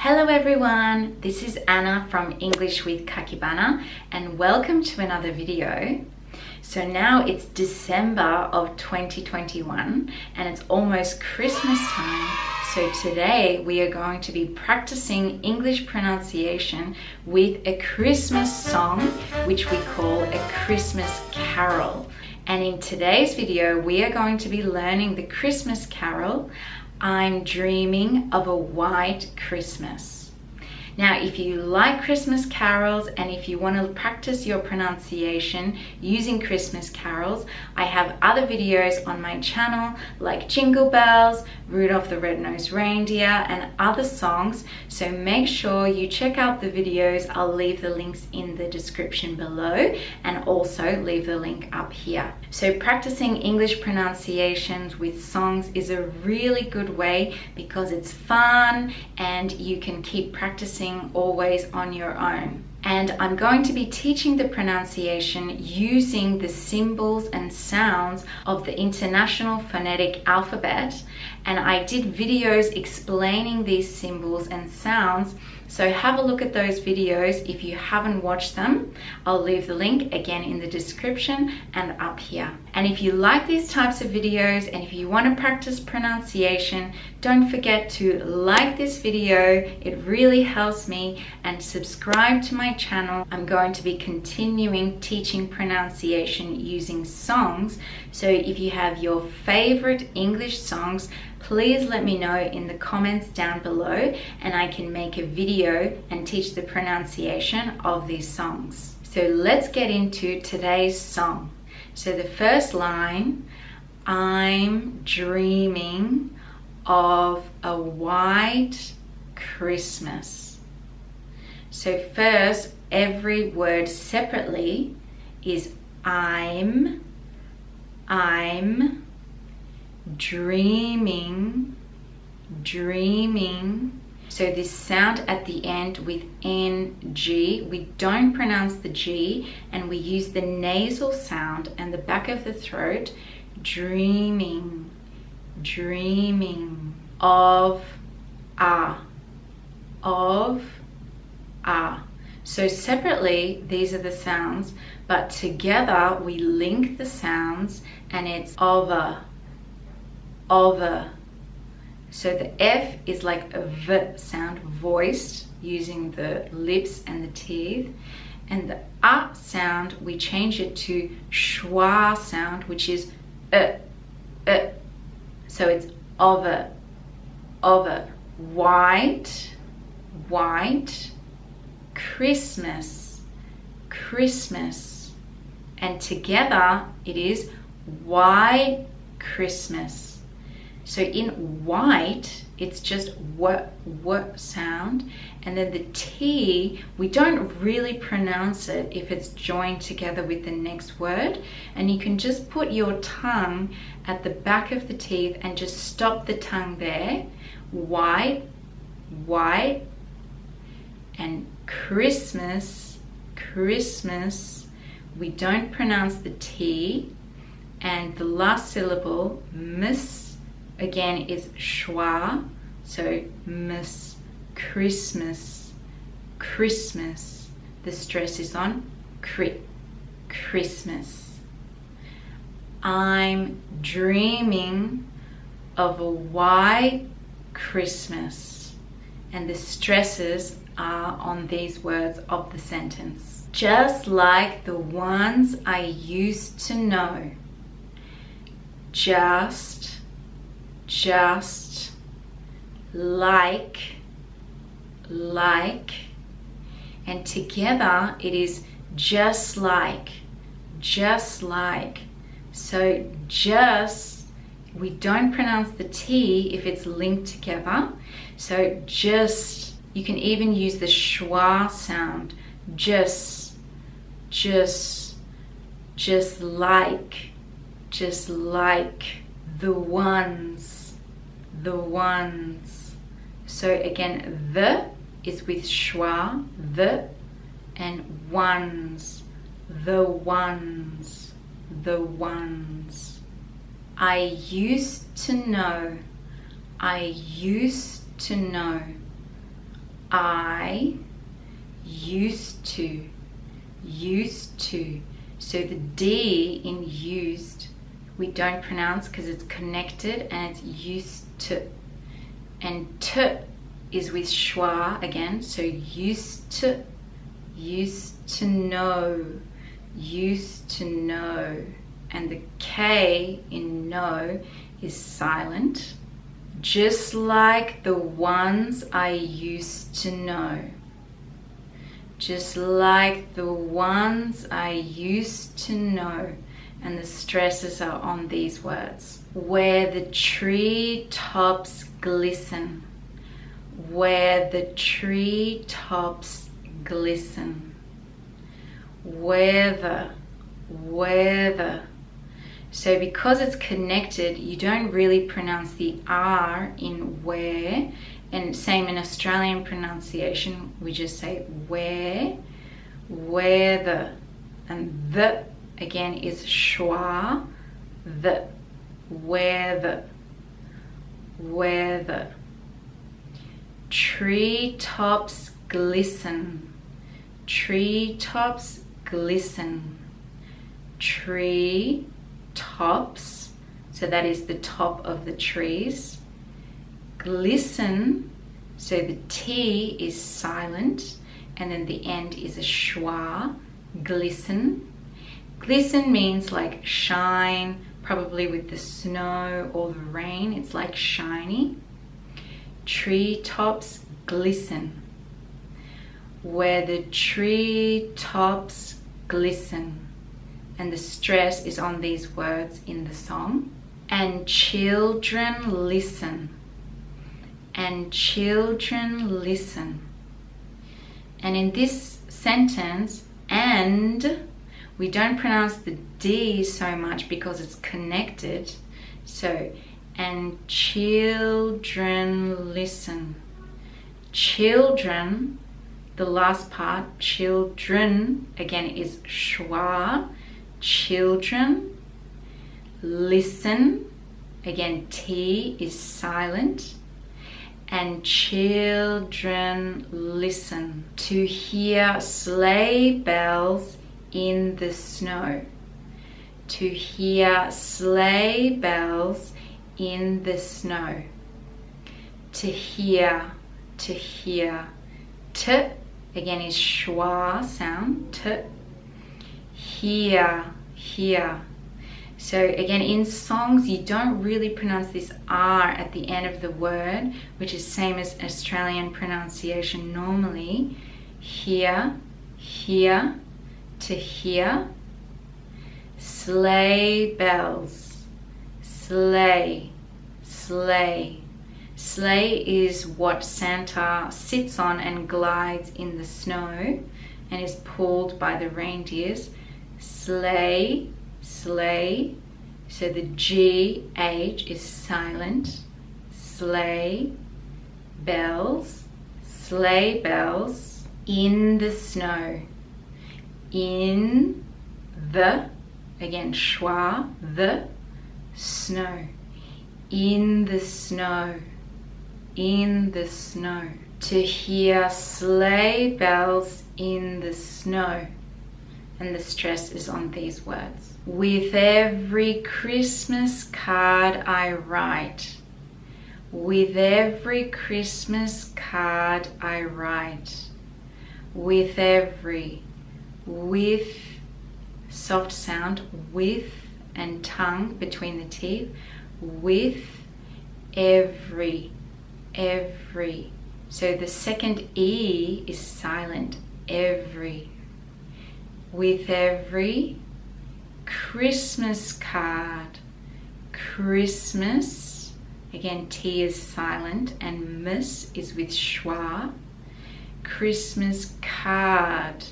Hello everyone, this is Anna from English with Kakibana and welcome to another video. So now it's December of 2021 and it's almost Christmas time. So today we are going to be practicing English pronunciation with a Christmas song which we call a Christmas carol. And in today's video we are going to be learning the Christmas carol, I'm Dreaming of a White Christmas. Now, if you like Christmas carols and if you want to practice your pronunciation using Christmas carols, I have other videos on my channel like Jingle Bells, Rudolph the Red-Nosed Reindeer and other songs. So make sure you check out the videos. I'll leave the links in the description below and also leave the link up here. So practicing English pronunciations with songs is a really good way because it's fun and you can keep practicing always on your own. And I'm going to be teaching the pronunciation using the symbols and sounds of the International Phonetic Alphabet. And I did videos explaining these symbols and sounds. So have a look at those videos if you haven't watched them. I'll leave the link again in the description and up here. And if you like these types of videos and if you want to practice pronunciation, don't forget to like this video. It really helps me, and subscribe to my channel. I'm going to be continuing teaching pronunciation using songs. So if you have your favorite English songs, please let me know in the comments down below and I can make a video and teach the pronunciation of these songs. So let's get into today's song. So the first line, I'm dreaming of a white Christmas. So first, every word separately is I'm dreaming. So this sound at the end with NG, we don't pronounce the G and we use the nasal sound and the back of the throat. Dreaming of a. So separately these are the sounds, but together we link the sounds and it's of a. So the F is like a V sound, voiced using the lips and the teeth. And the A sound, we change it to schwa sound, which is So it's of a. White, Christmas. And together it is white Christmas. So in white, it's just w sound, and then the T, we don't really pronounce it if it's joined together with the next word, and you can just put your tongue at the back of the teeth and just stop the tongue there. White, and Christmas, we don't pronounce the T, and the last syllable, miss, again is schwa, so miss, Christmas. The stress is on Christmas. I'm dreaming of a white Christmas. And the stresses are on these words of the sentence. Just like the ones I used to know. Just like, and together it is just like. So just, we don't pronounce the T if it's linked together. So just, you can even use the schwa sound. Just like the ones. So again, the is with schwa, the, and ones, the ones. I used to know. I used to. So the D in used we don't pronounce because it's connected and it's used to. And T is with schwa again, so used to know, used to know. And the K in know is silent, just like the ones I used to know. Just like the ones I used to know. And the stresses are on these words. Where the tree tops glisten. Where the tree tops glisten. Where the. So because it's connected, you don't really pronounce the R in where. And same in Australian pronunciation, we just say where the. And the again is schwa, the. Where the. Tree tops glisten. Tree tops glisten. Tree tops, so that is the top of the trees. Glisten, so the T is silent and then the end is a schwa. Glisten. Glisten means like shine, probably with the snow or the rain. It's like shiny. Tree tops glisten. Where the tree tops glisten. And the stress is on these words in the song. And children listen. And children listen. And in this sentence, and, we don't pronounce the D so much because it's connected. So, and children listen. Children, the last part, children, again is schwa. Children listen, again T is silent, and children listen to hear sleigh bells in the snow. To hear sleigh bells in the snow. To hear. T again is schwa sound, T. Hear. So again, in songs, you don't really pronounce this R at the end of the word, which is same as Australian pronunciation normally. Hear, to hear. Sleigh bells, sleigh. Sleigh is what Santa sits on and glides in the snow and is pulled by the reindeers. Sleigh. So the GH is silent. Sleigh bells. In the snow. In the, again schwa, the snow. In the snow. To hear sleigh bells in the snow. And the stress is on these words. With every Christmas card I write. With every Christmas card I write. With every. With, soft sound, with and tongue between the teeth. With every. So the second E is silent. Every. With every Christmas card. Christmas, again T is silent and miss is with schwa. Christmas card.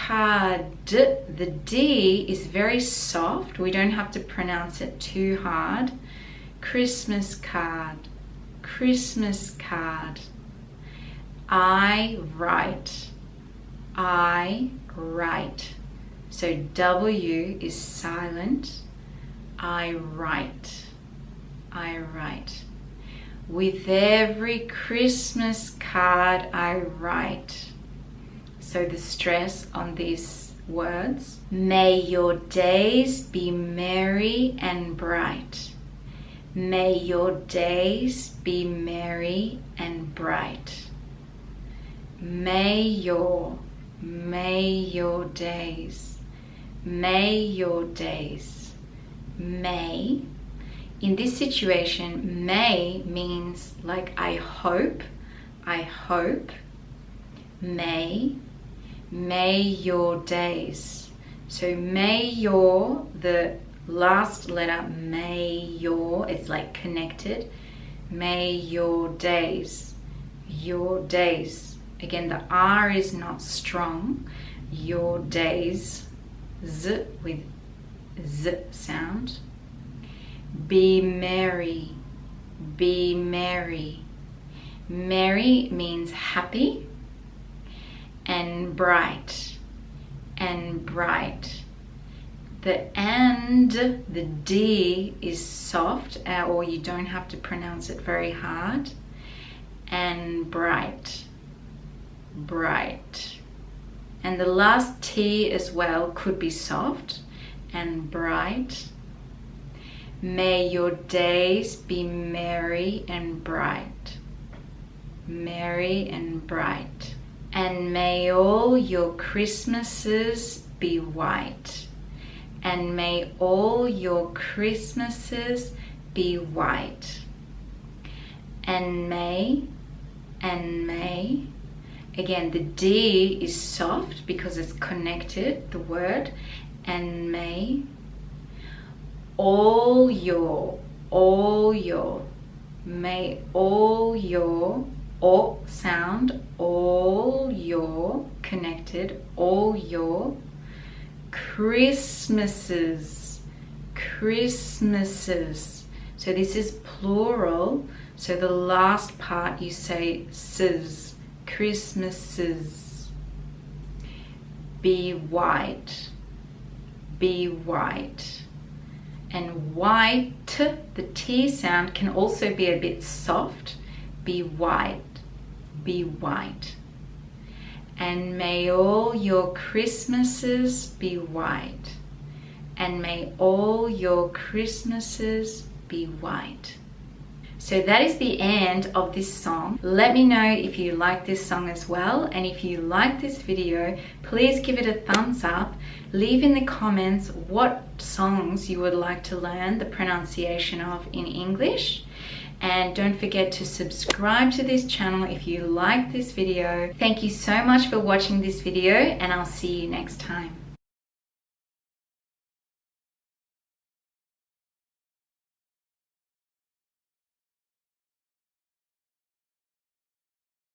The D is very soft. We don't have to pronounce it too hard. Christmas card. I write. So W is silent. I write. with every Christmas card I write. So the stress on these words. May your days be merry and bright. May your days be merry and bright. May your days, may. In this situation, may means like I hope, may your days. So may your, the last letter, may your, it's like connected. May your days. Again, the R is not strong. Your days, Z with Z sound. Be merry. Merry means happy. And bright. The and, the D is soft, or you don't have to pronounce it very hard. And bright. And the last T as well could be soft. And bright. May your days be merry and bright. And may all your Christmases be white. And may all your Christmases be white. And may. Again, the D is soft because it's connected, the word. And may all your, may all your, O sound, all your, connected, all your Christmases. So this is plural. So the last part you say sis, Christmases. Be white. And white, the T sound can also be a bit soft. Be white. And may all your Christmases be white. And may all your Christmases be white. So that is the end of this song. Let me know if you like this song as well, and if you like this video, please give it a thumbs up. Leave in the comments what songs you would like to learn the pronunciation of in English. And don't forget to subscribe to this channel if you like this video. Thank you so much for watching this video, and I'll see you next time.